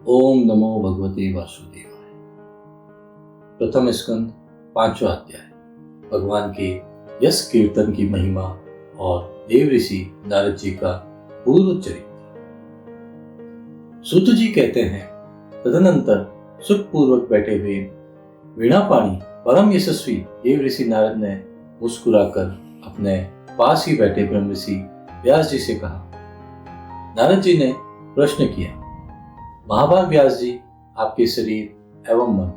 ओम नमो भगवते वासुदेवाय। प्रथम स्कंद 5वां अध्याय। भगवान के यश कीर्तन की महिमा और देव ऋषि नारद जी का पूर्व चरित्र। सूत जी कहते हैं, तदनंतर सुखपूर्वक बैठे हुए वीणापाणी परम यशस्वी देव ऋषि नारद ने मुस्कुराकर अपने पास ही बैठे ब्रह्म ऋषि व्यास जी से कहा। नारद जी ने प्रश्न किया, महाभाग व्यास जी, आपके शरीर एवं मन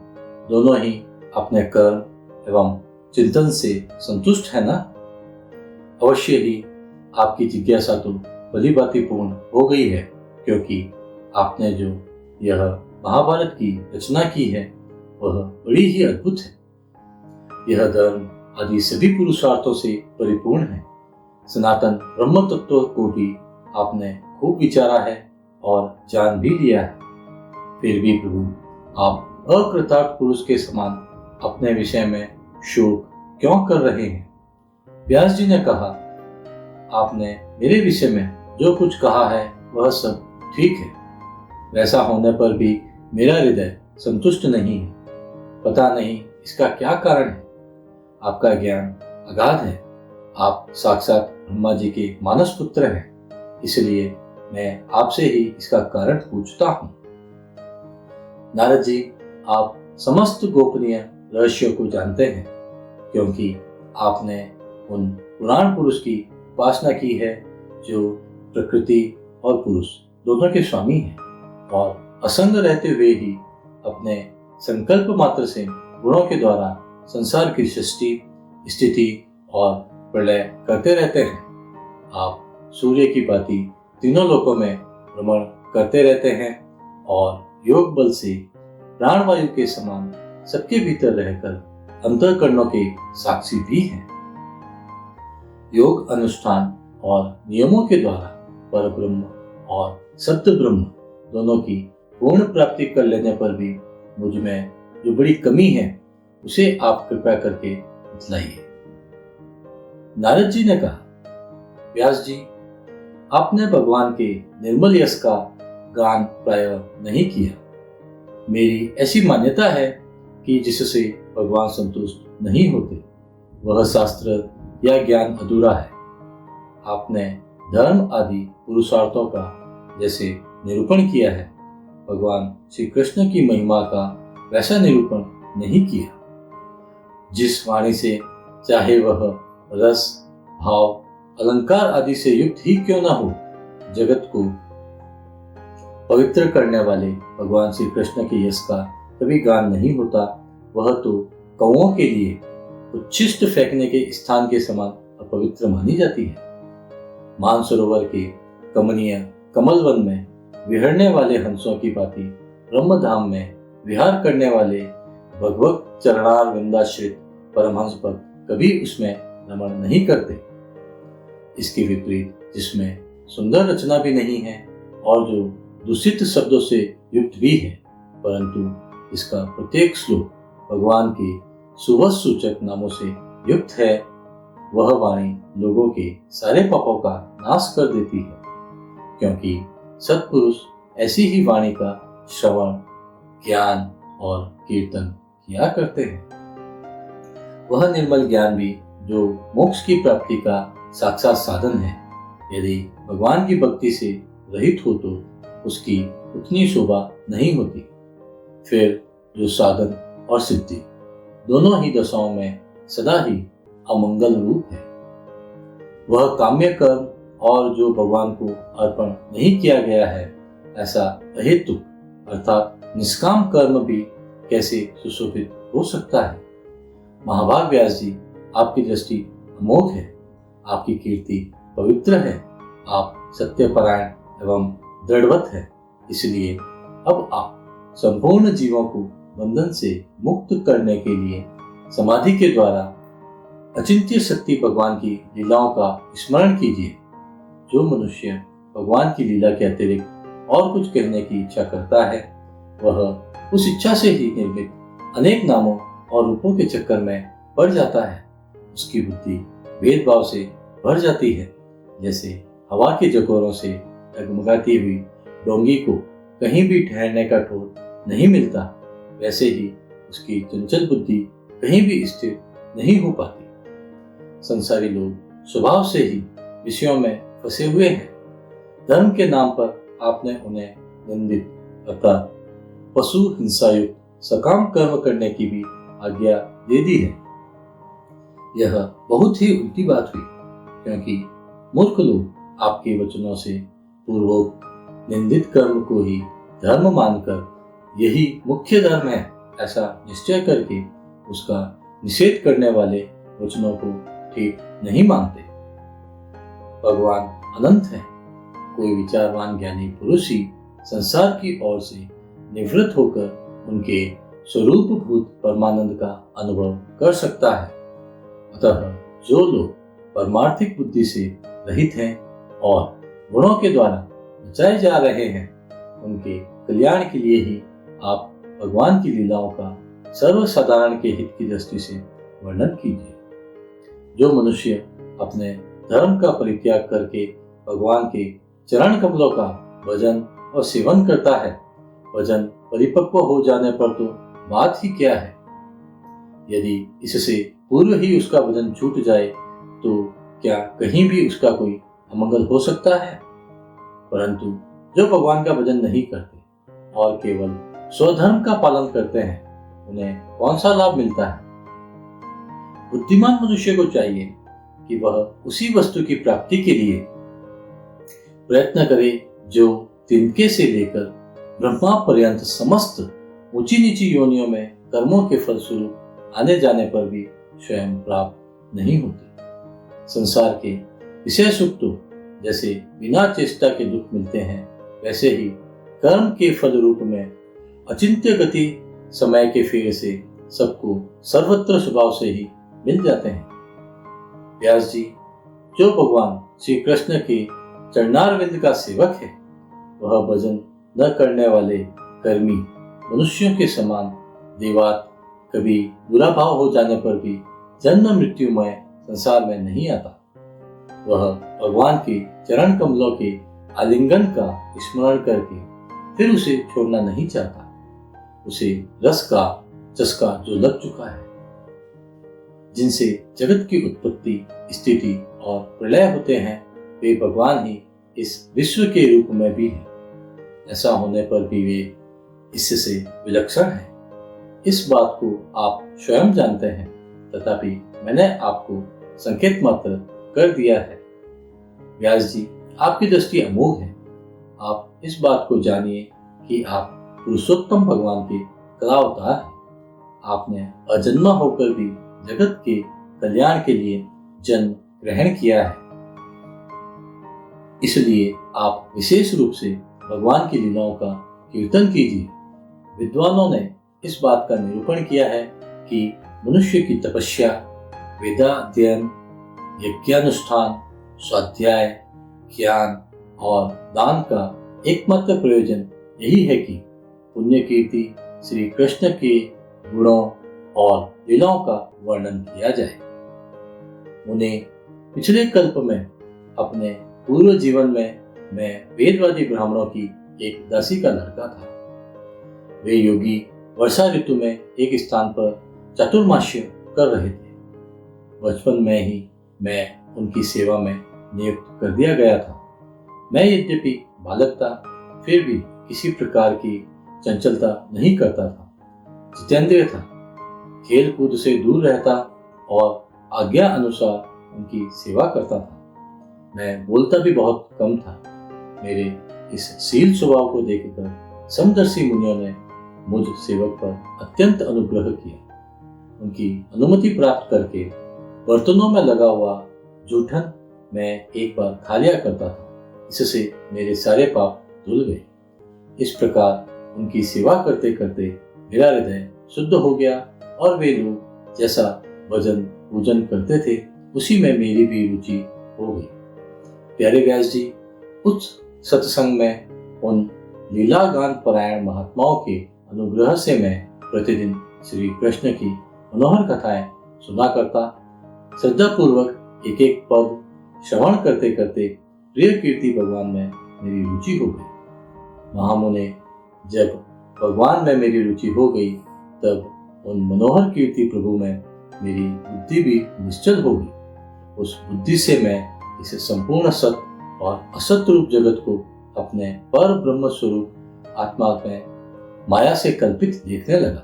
दोनों ही अपने कर्म एवं चिंतन से संतुष्ट है ना? अवश्य ही आपकी जिज्ञासा तो भली भांति पूर्ण हो गई है, क्योंकि आपने जो यह महाभारत की रचना की है वह बड़ी ही अद्भुत है। यह धर्म आदि सभी पुरुषार्थों से परिपूर्ण है। सनातन ब्रह्म तत्व को भी आपने खूब विचारा है और जान भी लिया है। फिर भी प्रभु, आप अकृतार्थ पुरुष के समान अपने विषय में शोक क्यों कर रहे हैं? व्यास जी ने कहा, आपने मेरे विषय में जो कुछ कहा है वह सब ठीक है। वैसा होने पर भी मेरा हृदय संतुष्ट नहीं है। पता नहीं इसका क्या कारण है। आपका ज्ञान अगाध है। आप साक्षात ब्रह्मा जी के मानस पुत्र हैं, इसलिए मैं आपसे ही इसका कारण पूछता हूँ। नारद जी, आप समस्त गोपनीय रहस्यों को जानते हैं, क्योंकि आपने उन पुराण पुरुष की उपासना की है जो प्रकृति और पुरुष दोनों के स्वामी हैं और असंग रहते हुए ही अपने संकल्प मात्र से गुणों के द्वारा संसार की सृष्टि, स्थिति और प्रलय करते रहते हैं। आप सूर्य की भांति तीनों लोकों में भ्रमण करते रहते हैं और योग बल से प्राणवायु के समान सबके भीतर रहकर अंतःकरणों के साक्षी भी हैं। योग अनुष्ठान और नियमों के द्वारा परब्रह्म और सत्य ब्रह्म दोनों की पूर्ण प्राप्ति कर लेने पर भी मुझ में जो बड़ी कमी है उसे आप कृपया करके बतलाइए। नारद जी ने कहा, व्यास जी, आपने भगवान के निर्मल यश का गान प्राय नहीं किया। मेरी ऐसी मान्यता है कि जिससे भगवान संतुष्ट नहीं होते वह शास्त्र या ज्ञान अधूरा है। आपने धर्म आदि पुरुषार्थों का जैसे निरूपण किया है, भगवान श्री कृष्ण की महिमा का वैसा निरूपण नहीं किया। जिस वाणी से चाहे वह रस, भाव, अलंकार आदि से युक्त ही क्यों न हो, जगत को पवित्र करने वाले भगवान श्री कृष्ण के यश का कभी गान नहीं होता। वह तो कौओं के लिए उच्छिष्ट फेंकने के स्थान के समान अपवित्र मानी जाती है। मानसरोवर के कमनीय कमल वन में विहरने वाले हंसों की भांति ब्रह्मधाम में विहार करने वाले भगवत चरणार विंदाश्रित परमहंस भक्त कभी उसमें रमण नहीं करते। इसके विपरीत जिसमें सुंदर रचना भी नहीं है और जो दूषित शब्दों से युक्त भी है, परंतु इसका प्रत्येक श्लोक भगवान के सुवस सूचक नामों से युक्त है, वह वाणी लोगों के सारे पापों का नाश कर देती है, क्योंकि सत्पुरुष ऐसी ही वाणी का श्रवण, ज्ञान और कीर्तन किया करते हैं। वह निर्मल ज्ञान भी जो मोक्ष की प्राप्ति का साक्षात साधन है, यदि भगवान की भक्ति से रहित हो तो उसकी उतनी शोभा नहीं होती। फिर जो साधन और सिद्धि दोनों ही दशाओं में सदा ही अमंगल रूप है। वह काम्य कर्म और जो भगवान को अर्पण नहीं किया गया है, ऐसा अहेतुक अर्थात निष्काम कर्म भी कैसे सुशोभित हो सकता है? महाभाग व्यास जी, आपकी दृष्टि अमोघ है, आपकी कीर्ति पवित्र है, आप सत्यपरायण एवं दृढ़वत है। इसलिए अब आप संपूर्ण जीवों को बंधन से मुक्त करने के लिए समाधि के द्वारा अचिंत्य शक्ति भगवान की लीलाओं का स्मरण कीजिए। जो मनुष्य भगवान की लीला के अतिरिक्त और कुछ कहने की इच्छा करता है, वह उस इच्छा से ही निर्मित अनेक नामों और रूपों के चक्कर में पड़ जाता है। उसकी बुद्धि भेदभाव से भर जाती है, जैसे हवा के झकोरों से डगमगाती हुई डोंगी को कहीं भी ठहरने का ठौर नहीं मिलता, वैसे ही उसकी चंचल बुद्धि कहीं भी स्थिर नहीं हो पाती। संसारी लोग स्वभाव से ही विषयों में फंसे हुए हैं। धर्म के नाम पर आपने उन्हें निंदित अर्थात पशु हिंसायुक्त सकाम कर्म करने की भी आज्ञा दे दी है। यह बहुत ही उल्टी बात हुई, क्योंकि मूर्ख लोग आपके वचनों से पूर्वोक्त निंदित कर्म को ही धर्म मानकर यही मुख्य धर्म है ऐसा निश्चय करके उसका निषेध करने वाले वचनों को ठीक नहीं मानते। भगवान अनंत है। कोई विचारवान ज्ञानी पुरुष ही संसार की ओर से निवृत्त होकर उनके स्वरूप भूत परमानंद का अनुभव कर सकता है। अतः जो लोग परमार्थिक बुद्धि से रहित हैं और गुणों के द्वारा बचाए जा रहे हैं, उनके कल्याण के लिए ही आप भगवान की लीलाओं का सर्वसाधारण के हित की दृष्टि से वर्णन कीजिए। जो मनुष्य अपने धर्म का परित्याग करके भगवान के चरण कमलों का भजन और सेवन करता है, भजन परिपक्व हो जाने पर तो बात ही क्या है। यदि इससे पूर्व ही उसका भजन छूट जाए तो क्या कहीं भी उसका कोई अमंगल हो सकता है। परंतु जो भगवान का भजन नहीं करते और केवल स्वधर्म का पालन करते हैं, उन्हें कौन सा लाभ मिलता है। बुद्धिमान मनुष्य को चाहिए कि वह उसी वस्तु की प्राप्ति के लिए प्रयत्न करे जो तिनके से लेकर ब्रह्मा पर्यंत समस्त ऊंची नीची योनियों में कर्मों के फलस्वरूप आने जाने पर भी स्वयं प्राप्त नहीं होती। संसार के विषय सुख तो जैसे बिना चेष्टा के दुख मिलते हैं, वैसे ही कर्म के फल रूप में अचिंत्य गति समय के फेर से सबको सर्वत्र स्वभाव से ही मिल जाते हैं। व्यास जी, जो भगवान श्री कृष्ण के चरणारविंद का सेवक है, वह भजन न करने वाले कर्मी मनुष्यों के समान देवात कभी बुरा भाव हो जाने पर भी जन्म मृत्युमय संसार में नहीं आता। वह भगवान के चरण कमलों के आलिंगन का स्मरण करके फिर उसे छोड़ना नहीं चाहता। उसे रस का चस्का जो लग चुका है, जिनसे जगत की उत्पत्ति स्थिति और प्रलय होते हैं, वे भगवान ही इस विश्व के रूप में भी हैं। ऐसा होने पर भी वे इससे विलक्षण हैं। इस बात को आप स्वयं जानते हैं, तथापि मैंने आपको संकेत मात्र कर दिया है। व्यास जी, आपकी दृष्टि अमोघ है। आप इस बात को जानिए कि आप पुरुषोत्तम भगवान के कला अवतार हैं। आपने अजन्मा होकर भी जगत के कल्याण के लिए जन्म ग्रहण किया है। इसलिए आप विशेष रूप से भगवान की लीलाओं का कीर्तन कीजिए। विद्वानों ने इस बात का निरूपण किया है कि मनुष्य की तपस्या, वेदाध्ययन, यज्ञानुष्ठान, स्वाध्याय, ज्ञान और दान का एकमात्र प्रयोजन यही है कि पुण्य कीर्ति श्री कृष्ण के गुणों और लीलाओं का वर्णन किया जाए। उन्हें पिछले कल्प में अपने पूर्व जीवन में मैं वेदवादी ब्राह्मणों की एक दासी का लड़का था। वे योगी वर्षा ऋतु में एक स्थान पर चातुर्मास्य कर रहे थे। बचपन में ही मैं उनकी सेवा में नियुक्त कर दिया गया था। मैं यद्यपि बालक था, फिर भी किसी प्रकार की चंचलता नहीं करता था। जितेंद्रिय था, खेल कूद से दूर रहता और आज्ञा अनुसार उनकी सेवा करता था। मैं बोलता भी बहुत कम था। मेरे इस शील स्वभाव को देखकर समदर्शी मुनियों ने मुझ सेवक पर अत्यंत अनुग्रह किया। उनकी अनुमति प्राप्त करके बर्तनों में लगा हुआ जूठन मैं एक बार खा लिया करता था। इससे मेरे सारे पाप धुल गए। इस प्रकार उनकी सेवा करते करते मेरा हृदय शुद्ध हो गया और वे लोग जैसा भजन पूजन करते थे, उसी में मेरी भी रुचि हो गई। प्यारे व्यास जी, उस सत्संग में उन लीला गान परायण महात्माओं के अनुग्रह से मैं प्रतिदिन श्री कृष्ण की मनोहर कथाएं सुना करता। श्रद्धा पूर्वक एक एक पद श्रवण करते करते प्रिय कीर्ति भगवान में मेरी रुचि हो गई। महामुने जब भगवान में मेरी रुचि हो गई तब उन मनोहर कीर्ति प्रभु में मेरी बुद्धि भी निश्चल हो गई। उस बुद्धि से मैं इसे संपूर्ण सत्य और असत्य रूप जगत को अपने पर ब्रह्म स्वरूप आत्मा में माया से कल्पित देखने लगा।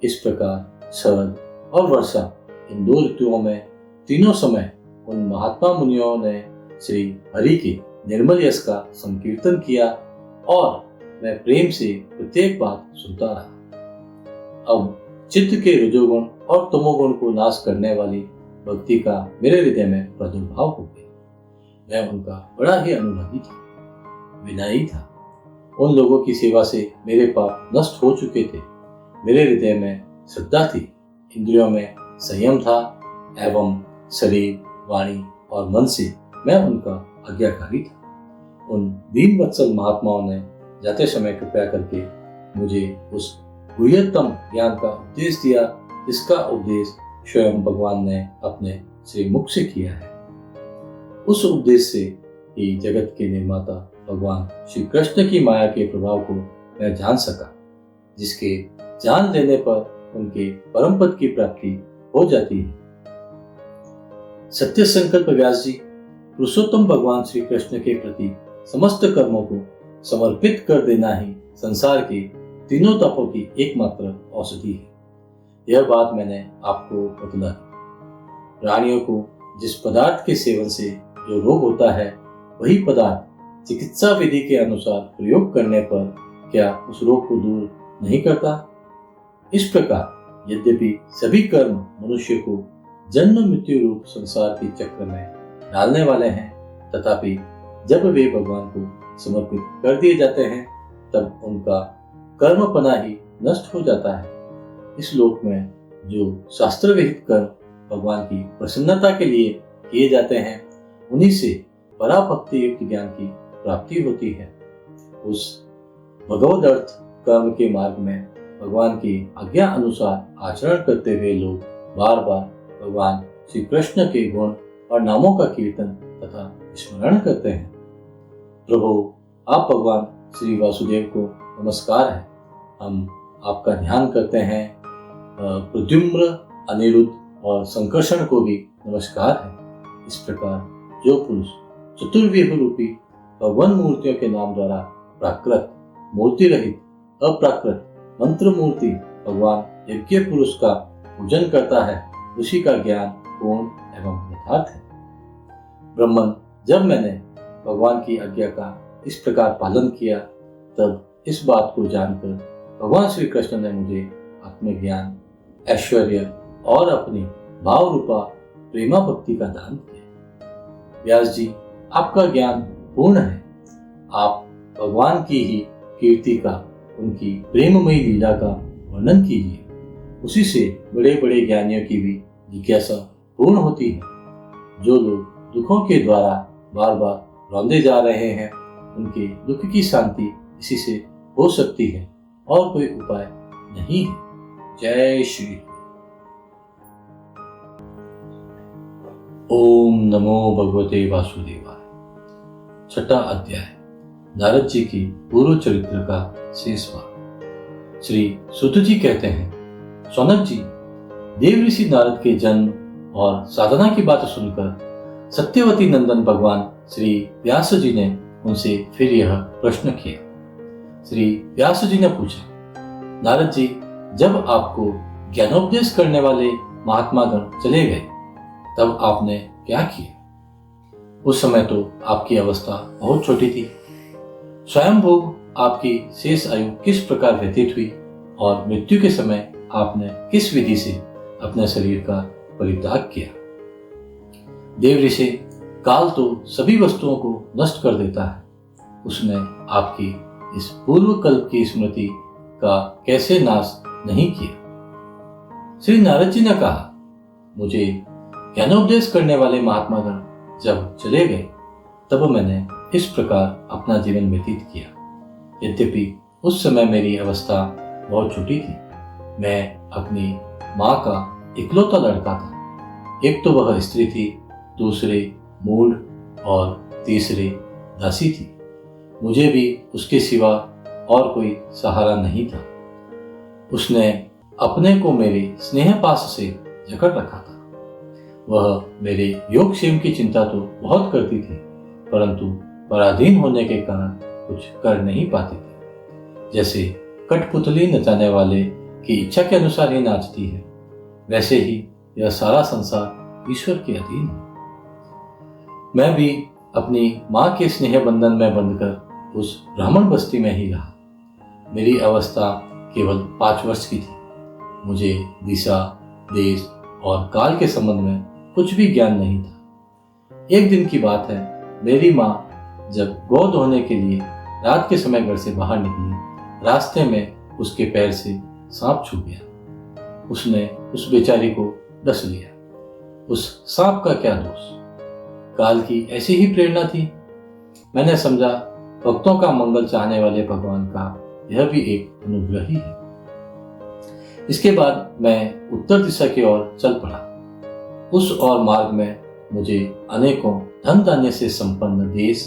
इस प्रकार शरद और वर्षा इन 2 ऋतुओं में तीनों समय उन महात्मा मुनियों ने श्री हरि के निर्मल यश का संकीर्तन किया और मैं प्रेम से प्रत्येक बात सुनता रहा। अब चित्त के रजोगुण और तमोगुण को नाश करने वाली भक्ति का मेरे हृदय में प्रादुर्भाव हो गया। मैं उनका बड़ा ही अनुरागी था, विनयी था। उन लोगों की सेवा से मेरे पाप नष्ट हो चुके थे। मेरे हृदय में श्रद्धा थी, इंद्रियों में संयम था एवं शरीर, वाणी और मन से मैं उनका आज्ञाकारी था। उन दीन वत्सल महात्माओं ने जाते समय कृपया करके मुझे उस गुह्यतम ज्ञान का उपदेश दिया जिसका उपदेश स्वयं भगवान ने अपने श्रीमुख से किया है। उस उपदेश से ही जगत के निर्माता भगवान श्री कृष्ण की माया के प्रभाव को मैं जान सका, जिसके जान लेने पर उनके परम पद की प्राप्ति हो जाती है। सत्य संकल्प व्यास जी, पुरुषोत्तम भगवान श्री कृष्ण के प्रति समस्त कर्मों को समर्पित कर देना ही संसार के तीनों तपों की एकमात्र औषधि है। यह बात मैंने आपको बतला दी। प्राणियों को जिस पदार्थ के सेवन से जो रोग होता है, वही पदार्थ चिकित्सा विधि के अनुसार प्रयोग करने पर क्या उस रोग को दूर नहीं करता? इस प्रकार यद्यपि सभी कर्म मनुष्य को जन्म मृत्यु रूप संसार के चक्र में डालने वाले हैं, तथापि जब वे भगवान को समर्पित कर दिए जाते हैं तब उनका कर्मपना ही नष्ट हो जाता है। इस लोक में जो शास्त्र विहित कर्म भगवान की प्रसन्नता के लिए किए जाते हैं, उन्हीं से पराभक्ति युक्त ज्ञान की प्राप्ति होती है। उस भगवद अर्थ कर्म के मार्ग में भगवान की आज्ञा अनुसार आचरण करते हुए लोग बार बार भगवान श्री कृष्ण के गुण और नामों का कीर्तन तथा स्मरण करते हैं। प्रभु, आप भगवान श्री वासुदेव को नमस्कार है। हम आपका ध्यान करते हैं। प्रद्युम्न, अनिरुद्ध और संकर्षण को भी नमस्कार है। इस प्रकार जो पुरुष चतुर्व्यूह रूपी भगवान मूर्तियों के नाम द्वारा प्राकृत, मूर्ति रहित, अप्राकृत मंत्र मूर्ति भगवान यज्ञ पुरुष का पूजन करता है, उसी का ज्ञान पूर्ण एवं यथार्थ है। ब्रह्मन, जब मैंने भगवान की आज्ञा का इस प्रकार पालन किया, तब इस बात को जानकर भगवान श्री कृष्ण ने मुझे आत्मज्ञान, ऐश्वर्य और अपनी भाव रूपा प्रेमा भक्ति का दान किया। व्यास जी, आपका ज्ञान पूर्ण है। आप भगवान की ही कीर्ति का, उनकी प्रेममयी लीला का वर्णन कीजिए। उसी से बड़े बड़े ज्ञानियों की भी जिज्ञासा पूर्ण होती है। जो लोग दुखों के द्वारा बार बार रौंदे जा रहे हैं, उनके दुख की शांति इसी से हो सकती है और कोई उपाय नहीं है। जय श्री। ओम नमो भगवते वासुदेवाय। 6वां अध्याय, नारद जी की पूर्व चरित्र का शेष भाग। श्री सुत जी कहते हैं, सौनक जी, देव ऋषि नारद के जन्म और साधना की बात सुनकर सत्यवती नंदन भगवान श्री व्यास जी ने उनसे फिर यह प्रश्न किया। श्री व्यास जी ने पूछा, नारद जी, जब आपको ज्ञानोपदेश करने वाले महात्मा गण चले गए, तब आपने क्या किया? उस समय तो आपकी अवस्था बहुत छोटी थी। स्वयं भोग आपकी शेष आयु किस प्रकार व्यतीत हुई और मृत्यु के समय आपने किस विधि से अपने शरीर का परित्याग किया? देव ऋषि, काल तो सभी वस्तुओं को नष्ट कर देता है। उसने आपकी इस पूर्व कल्प की स्मृति का कैसे नाश नहीं किया? श्री नारद जी ने कहा, मुझे ज्ञानोपदेश करने वाले महात्मा गण जब चले गए, तब मैंने इस प्रकार अपना जीवन व्यतीत किया। यद्यपि उस समय मेरी अवस्था बहुत छोटी थी। मैं अपनी माँ का इकलौता लड़का था। एक तो वह स्त्री थी, दूसरे मूढ़ और तीसरे दासी थी। मुझे भी उसके सिवा और कोई सहारा नहीं था। उसने अपने को मेरे स्नेह पास से जकड़ रखा था। वह मेरे योगक्षेम की चिंता तो बहुत करती थी, परंतु पराधीन होने के कारण कुछ कर नहीं पाती थी। जैसे कठपुतली नचाने वाले की इच्छा के अनुसार ही नाचती है, वैसे ही यह सारा संसार ईश्वर के अधीन है। मैं भी अपनी माँ के स्नेह बंधन में बंधकर उस ब्राह्मण बस्ती में ही रहा। मेरी अवस्था केवल 5 वर्ष की थी। मुझे दिशा, देश और काल के संबंध में कुछ भी ज्ञान नहीं था। एक दिन की बात है, मेरी माँ जब गौ धोने के लिए रात के समय घर से बाहर निकली, रास्ते में उसके पैर से सांप छू गया। उसने उस बेचारी को डस लिया। उस सांप का क्या दोष? काल की ऐसी ही प्रेरणा थी। मैंने समझा भक्तों का मंगल चाहने वाले भगवान का यह भी एक अनुग्रह ही है। इसके बाद मैं उत्तर दिशा की ओर चल पड़ा। उस और मार्ग में मुझे अनेकों धन धान्य से संपन्न देश,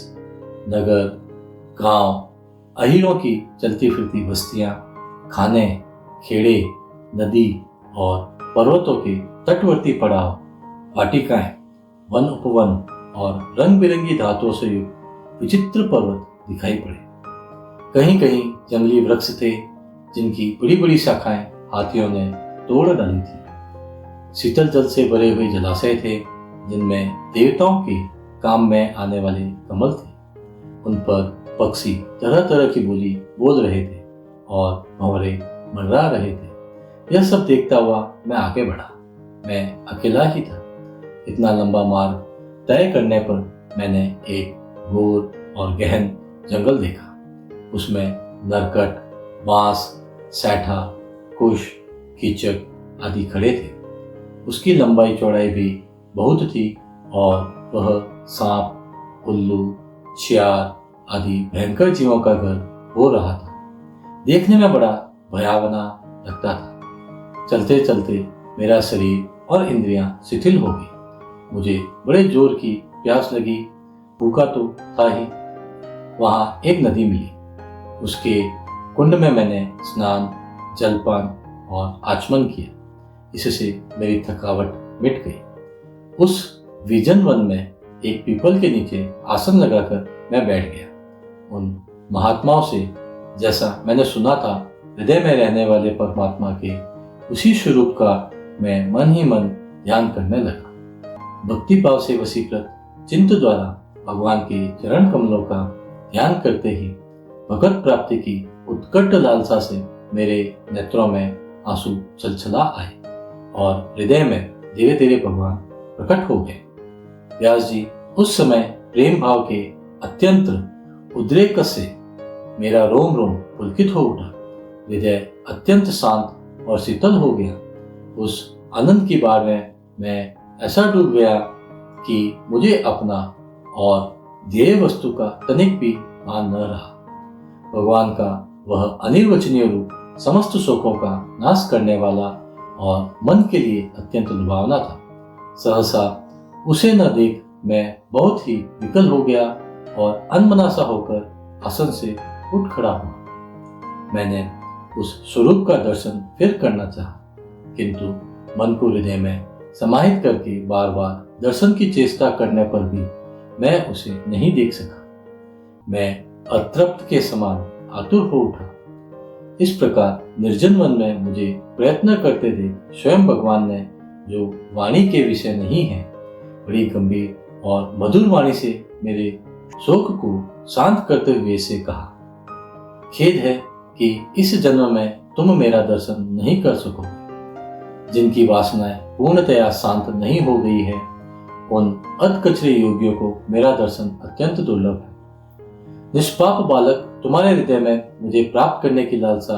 नगर, गांव, अहीरों की चलती फिरती बस्तियां, खाने, खेड़े, नदी और पर्वतों के तटवर्ती पड़ाव, वाटिकाएं, वन उपवन और रंग बिरंगी धातुओं से युक्त विचित्र पर्वत दिखाई पड़े। कहीं कहीं जंगली वृक्ष थे, जिनकी बड़ी बड़ी शाखाएं हाथियों ने तोड़ डाली थी। शीतल जल से भरे हुए जलाशय थे, जिनमें देवताओं के काम में आने वाले कमल थे। उन पर पक्षी तरह तरह की बोली बोल रहे थे और भंवरे मंडरा रहे थे। यह सब देखता हुआ मैं आगे बढ़ा। मैं अकेला ही था। इतना लंबा मार्ग तय करने पर मैंने एक घोर और गहन जंगल देखा। उसमें नरकट, बांस, सैठा, कुश, कीचक आदि खड़े थे। उसकी लंबाई चौड़ाई भी बहुत थी और वह सांप, उल्लू, शियार आदि भयंकर जीवों का घर हो रहा था। देखने में बड़ा भयावना लगता था। चलते चलते मेरा शरीर और इंद्रियां शिथिल हो गई। मुझे बड़े जोर की प्यास लगी। भूखा तो था ही। वहां एक नदी मिली। उसके कुंड में मैंने स्नान, जलपान और आचमन किया। इससे मेरी थकावट मिट गई। उस विजन वन में एक पीपल के नीचे आसन लगाकर मैं बैठ गया। उन महात्माओं से, जैसा मैंने सुना था, हृदय में रहने वाले परमात्मा के उसी स्वरूप का मैं मन ही मन ध्यान करने लगा। भक्ति भाव से वशीकृत चिंत द्वारा भगवान के चरण कमलों का ध्यान करते ही भगत प्राप्ति की उत्कट लालसा से मेरे नेत्रों में आंसू छलछला आए और हृदय में धीरे धीरे भगवान प्रकट हो गए। व्यास जी उस समय प्रेम भाव के अत्यंत उद्रेक से मेरा रोम रोम पुलकित हो उठा। हृदय अत्यंत शांत और शीतल हो गया। उस आनंद की बाढ़ में मैं ऐसा डूब गया कि मुझे अपना और ध्येय वस्तु का तनिक भी भान न रहा। भगवान का वह अनिर्वचनीय रूप समस्त शोकों का नाश करने वाला और मन के लिए अत्यंत लुभावना था। सहसा उसे न देख मैं बहुत ही विकल हो गया और अनमनासा होकर आसन से उठ खड़ा हुआ। मैंने उस स्वरूप का दर्शन फिर करना चाहा, किंतु मन को हृदय में समाहित करके बार बार दर्शन की चेष्टा करने पर भी मैं उसे नहीं देख सका। मैं अतृप्त के समान आतुर हो उठा। इस प्रकार निर्जन वन में मुझे प्रयत्न करते देख स्वयं भगवान ने, जो वाणी के विषय नहीं है, बड़ी गंभीर और मधुर वाणी से मेरे शोक को शांत करते हुए से कहा, खेद है कि इस जन्म में तुम मेरा दर्शन नहीं कर सकोगे। जिनकी वासनाएं पूर्णतया शांत नहीं हो गई है, उन अधकचरे योगियों को मेरा दर्शन अत्यंत दुर्लभ है। निष्पाप बालक, तुम्हारे हृदय में मुझे प्राप्त करने की लालसा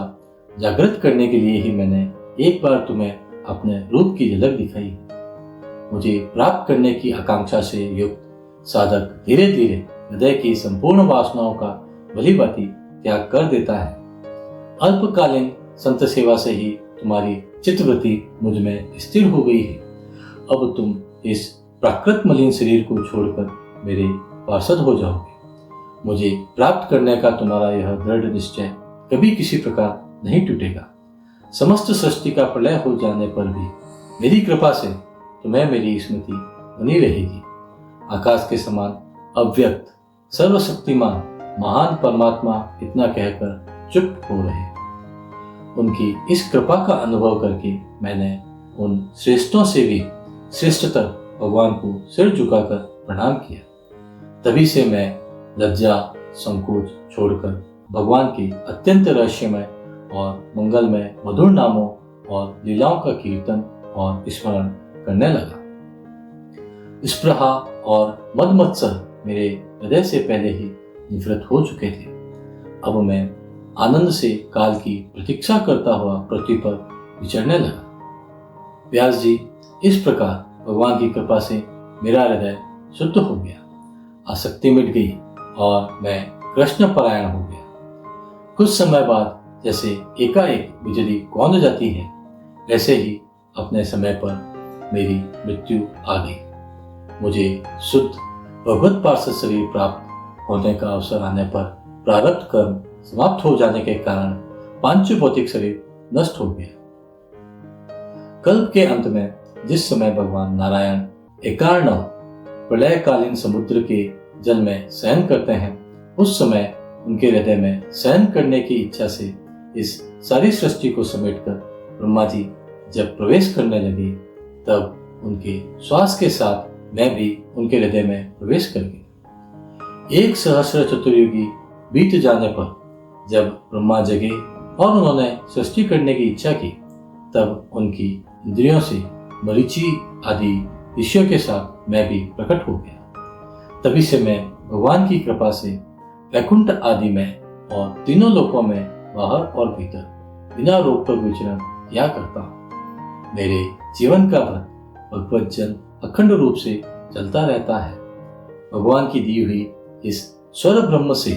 जागृत करने के लिए ही मैंने एक बार तुम्हें अपने रूप की झलक दिखाई है। मुझे प्राप्त करने की आकांक्षा से युक्त साधक धीरे धीरे हृदय की संपूर्ण वासनाओं का भलीभांति त्याग कर देता है। अल्पकालीन संत सेवा से ही तुम्हारी चित्तवृत्ति मुझ में स्थिर हो गई है। अब तुम इस प्राकृत मलिन शरीर को छोड़कर मेरे पार्षद हो जाओगे। मुझे प्राप्त करने का तुम्हारा यह दृढ़ निश्चय कभी किसी प्रकार नहीं टूटेगा। समस्त सृष्टि का प्रलय हो जाने पर भी मेरी कृपा से तुम्हें मेरी स्मृति बनी रहेगी। आकाश के समान अव्यक्त सर्वशक्तिमान महान परमात्मा इतना कहकर चुप हो रहे। उनकी इस कृपा का अनुभव करके मैंने उन श्रेष्ठों से भी श्रेष्ठतर भगवान को सिर झुकाकर प्रणाम किया। तभी से मैं लज्जा संकोच छोड़कर भगवान के अत्यंत रहस्यमय और मंगलमय मधुर नामों और लीलाओं का कीर्तन और स्मरण करने लगा। स्पृहा और मदमत्सर मेरे हृदय से पहले ही निवृत्त हो चुके थे। अब मैं आनंद से काल की प्रतीक्षा करता हुआ पृथ्वी पर विचरने लगा। व्यास जी, इस प्रकार भगवान की कृपा से मेरा हृदय शुद्ध हो गया, आसक्ति मिट गई और मैं कृष्ण परायण हो गया। कुछ समय बाद जैसे एकाएक बिजली कौंध जाती है, ऐसे ही अपने समय पर मेरी मृत्यु आ गई। मुझे शुद्ध भगवत पार्षद शरीर प्राप्त होने का अवसर आने पर प्रारब्ध कर्म समाप्त हो जाने के कारण पांच भौतिक शरीर नष्ट हो गया। कल्प के अंत में जिस समय भगवान नारायण एकार्णव प्रलयकालीन समुद्र के जल में शयन करते हैं, उस समय उनके हृदय में शयन करने की इच्छा से इस सारी सृष्टि को समेटकर ब्रह्मा जी जब प्रवेश करने लगे, तब उनके श्वास के साथ मैं भी उनके हृदय में प्रवेश कर गया। 1 सहस्र चतुर्युगी बीत जाने पर जब ब्रह्मा जगे और उन्होंने सृष्टि करने की इच्छा की, तब उनकी इंद्रियों से मरीचि आदि ऋषियों के साथ मैं भी प्रकट हो गया। तभी से मैं भगवान की कृपा से वैकुंठ आदि में और तीनों लोकों में बाहर और भीतर बिना रोक टोक विचरण किया करता हूँ। मेरे जीवन का व्रत भगवत जन अखंड रूप से चलता रहता है। भगवान की दी हुई इस स्वर ब्रह्म से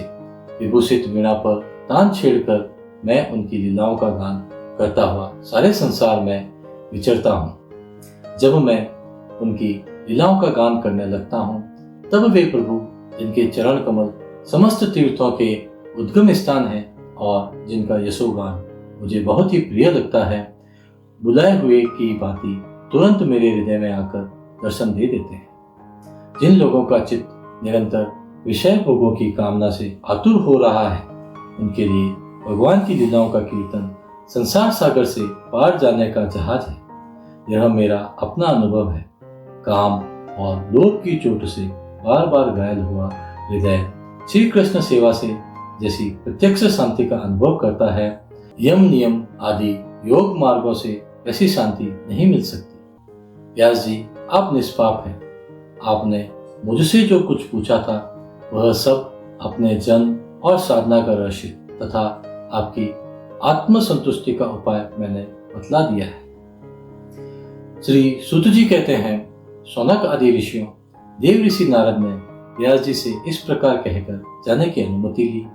विभूषित वीणा पर तान छेड़कर मैं उनकी लीलाओं का गान करता हुआ सारे संसार में विचरता हूँ। जब मैं उनकी लीलाओं का गान करने लगता हूँ, तब वे प्रभु जिनके चरण कमल समस्त तीर्थों के उद्गम स्थान है और जिनका यशोगान मुझे बहुत ही प्रिय लगता है, बुलाए हुए की भांति तुरंत मेरे हृदय में आकर दर्शन दे देते हैं। जिन लोगों का चित्त निरंतर विषय भोगों की कामना से आतुर हो रहा है, उनके लिए भगवान की लीलाओं का कीर्तन संसार सागर से पार जाने का जहाज है। यह मेरा अपना अनुभव है। काम और लोभ की चोट से बार बार घायल हुआ हृदय श्री कृष्ण सेवा से जैसी प्रत्यक्ष शांति का अनुभव करता है, यम नियम आदि योग मार्गों से ऐसी शांति नहीं मिल सकती। व्यास जी, आप निष्पाप हैं। आपने मुझसे जो कुछ पूछा था, वह सब अपने जन्म और साधना का रहस्य तथा आपकी आत्म संतुष्टि का उपाय मैंने बतला दिया है। श्री सूत जी कहते हैं, शौनक आदि ऋषियों, देव ऋषि नारद ने व्यास जी से इस प्रकार कहकर जाने की अनुमति ली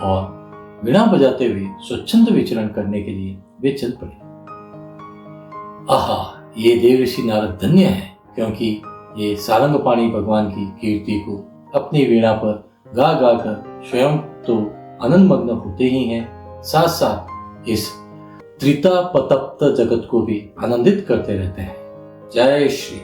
और वीणा बजाते हुए स्वच्छंद विचरण करने के लिए वे चल पड़े। आहा, ये देव ऋषि नारद धन्य है, क्योंकि ये सारंगपाणी भगवान की कीर्ति को अपनी वीणा पर गा गा कर स्वयं तो आनंद मग्न होते ही हैं, साथ साथ इस त्रितापतप्त जगत को भी आनंदित करते रहते हैं। जय श्री